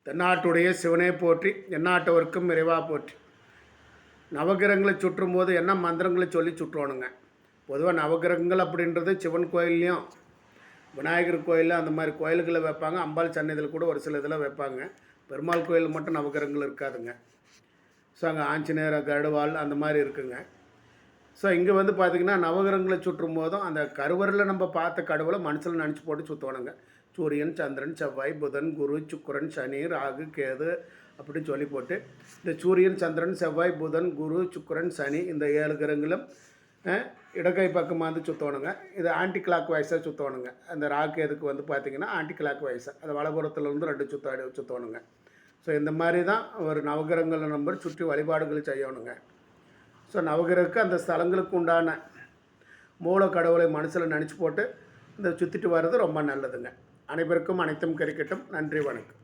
தென்னாட்டுடைய சிவனே போற்றி, எந்நாட்டவர்க்கும் இறைவா போற்றி. நவகிரகங்களை சுற்றும் போது என்ன மந்திரங்களை சொல்லி சுற்றணுங்க. பொதுவாக நவகிரகங்கள் அப்படின்றது சிவன் கோயில்லையும் விநாயகர் கோயிலில் அந்த மாதிரி கோயில்களை வைப்பாங்க. அம்பாள் சன்னதியில் கூட ஒரு சில இதில் வைப்பாங்க. பெருமாள் கோயில் மட்டும் நவகிரகங்கள் இருக்காதுங்க. ஸோ அங்கே ஆஞ்சநேயர், கருடவாள் அந்த மாதிரி இருக்குங்க. ஸோ இங்கே வந்து பார்த்திங்கன்னா நவகிரகங்களை சுற்றும் போதும் அந்த கருவறையில் நம்ம பார்த்த கடவுளை மனசில் நினச்சி போட்டு சுற்றுவானுங்க. சூரியன், சந்திரன், செவ்வாய், புதன், குரு, சுக்கிரன், சனி, ராகு, கேது அப்படின்னு சொல்லி போட்டு இந்த சூரியன், சந்திரன், செவ்வாய், புதன், குரு, சுக்கிரன், சனி இந்த 7 கிரகங்களும் இடக்கை பக்கமாக வந்து சுற்றணுங்க. இது ஆன்டி கிளாக் வைஸாக சுற்றணுங்க. அந்த ராகு எதுக்கு வந்து பார்த்திங்கன்னா ஆன்டி கிளாக் வைஸாக அது வலப்புறத்தில் வந்து 2 சுற்றணுங்க. ஸோ இந்த மாதிரி தான் ஒரு நவகிரகங்களை நம்பர் சுற்றி வழிபாடுகள் செய்யணுங்க. ஸோ நவகிரகக்கு அந்த ஸ்தலங்களுக்கு உண்டான மூல கடவுளை மனசில் நினச்சி போட்டு இந்த சுற்றிட்டு வர்றது ரொம்ப நல்லதுங்க. அனைவருக்கும் அனைத்தும் கிடைக்கட்டும். நன்றி, வணக்கம்.